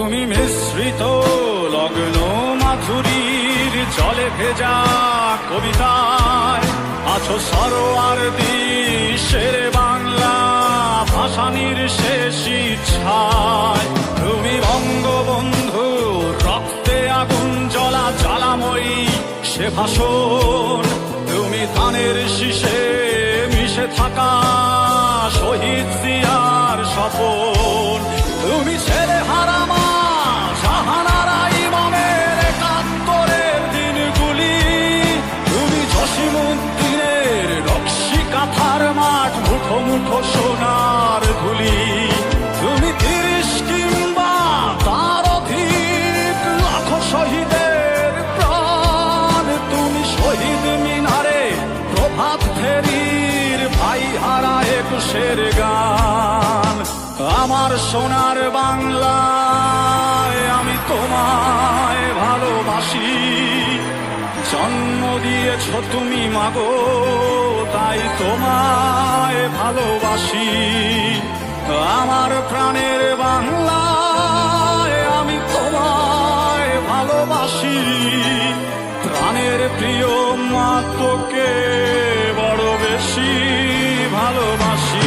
তুমি মিশ্রিত লগ্ন মাধুরীর জলে ভেজা কবিতায় আছো সরোয়ার্দী শেরে বাংলা ভাসানির শেষ ইচ্ছায়। তুমি বঙ্গবন্ধু রক্তে আগুন জ্বলা জ্বালাময়ী সে ভাষণ। তুমি ধানের শীষে মিশে থাকা শহীদ জিয়ার স্বপন। তুমি ছেলে হারা মা জাহানারা ইমামের একাত্তরের দিনগুলি। তুমি জসিমউদ্দিনের নকশি কাঁথার মাঠ মুঠো মুঠো সোনার ধুলি। তুমি ৩০ কিংবা তার অধিক লাখো শহীদের প্রাণ। তুমি শহীদ মিনারে প্রভাত ফেরির ভাই হারা একুশের গান। আমার সোনার বাংলায় আমি তোমায় ভালোবাসি। জন্ম দিয়েছ তুমি মাগো তাই তোমায় ভালোবাসি। আমার প্রাণের বাংলায় আমি তোমায় ভালোবাসি। প্রাণের প্রিয় মা তোকে বড় বেশি ভালোবাসি।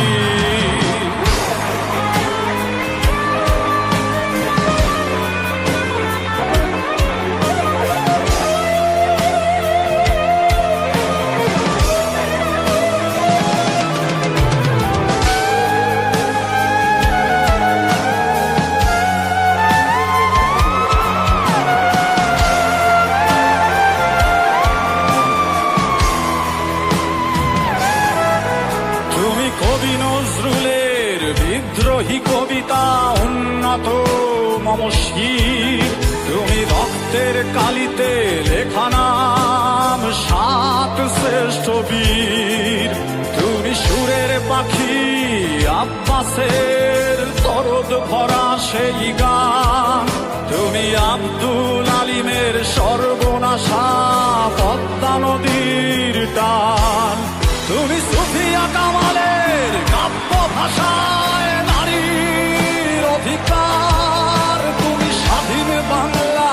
কবি নজরুলের বিদ্রোহী কবিতা উন্নত মমশির। তুমি রক্তের কালিতে লেখা নাম ৭ শ্রেষ্ঠ বীর। তুমি সুরের পাখি আব্বাসের দরদ ভরা সেই গান। তুমি আব্দুল আলিমের সর্বনাশা পদ্মা নদীর টান। তুমি সুফিয়া কামালের কাব্য ভাষায় নারীর অধিকার। তুমি স্বাধীন বাংলা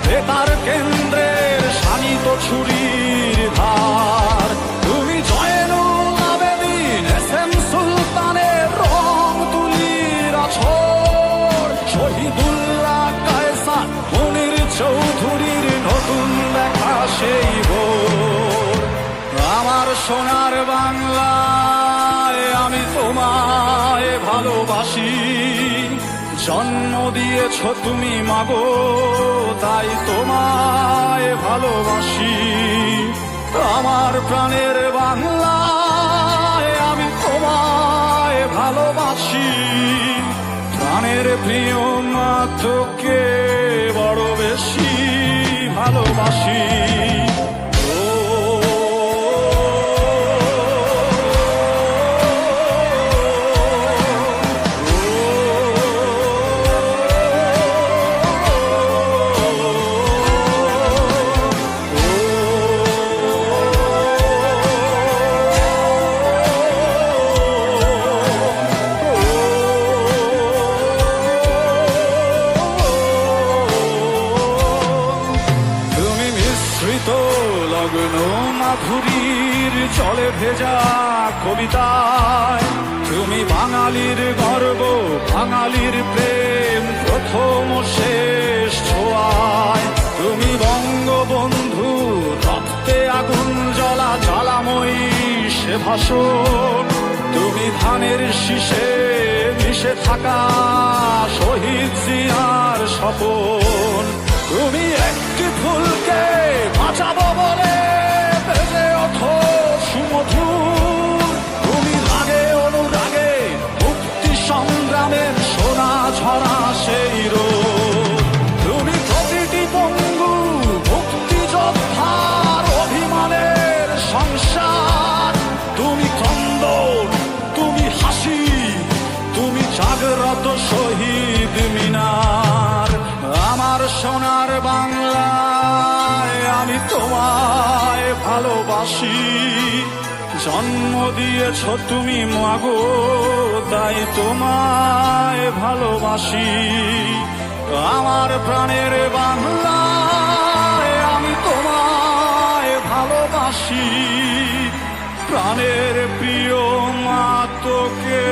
বেতার কেন্দ্রের শানিত ছুরির ধার। তুমি জয়নুল আবেদিন এস.এম. সুলতানের রং তুলির আছর। শহীদুল্লাহ কায়সার মুনির চৌধুরীর নতুন লেখা সেই ভোর। আমার সোনার বাংলায় আমি তোমায় ভালোবাসি। জন্ম দিয়েছ তুমি মাগো তাই তোমায় ভালোবাসি। আমার প্রাণের বাংলায় আমি তোমায় ভালোবাসি। প্রাণের প্রিয় মা তোকে বড় বেশি ভালোবাসি। লগ্ন মাধুরীর জলে ভেজা কবিতায় তুমি বাঙালির গর্ব বাঙালির প্রেম প্রথম শেষ ছোঁয়ায়। তুমি বঙ্গবন্ধু রক্তে আগুন জ্বলা জ্বালাময়ী সে ভাষণ। তুমি ধানের শীষে মিশে থাকা শহীদ জিয়ার স্বপন। তুমি একটি ফুলকে বাঁচাবো বলে বেজে ওঠো সুমধুর। তুমি রাগে অনুরাগে মুক্তি সংগ্রামের সোনা ঝরা সেই রোদ। তুমি প্রতিটি পঙ্গু মুক্তিযোদ্ধার অভিমানের সংসার। তুমি ক্রন্দন তুমি হাসি তুমি জাগ্রত শহীদ মিনার। আমার সোনার বাংলায় আমি তোমায় ভালোবাসি। জন্ম দিয়েছ তুমি মাগো তাই তোমায় ভালোবাসি। আমার প্রাণের বাংলা, আমি তোমায় ভালোবাসি, প্রাণের প্রিয় মা তোকে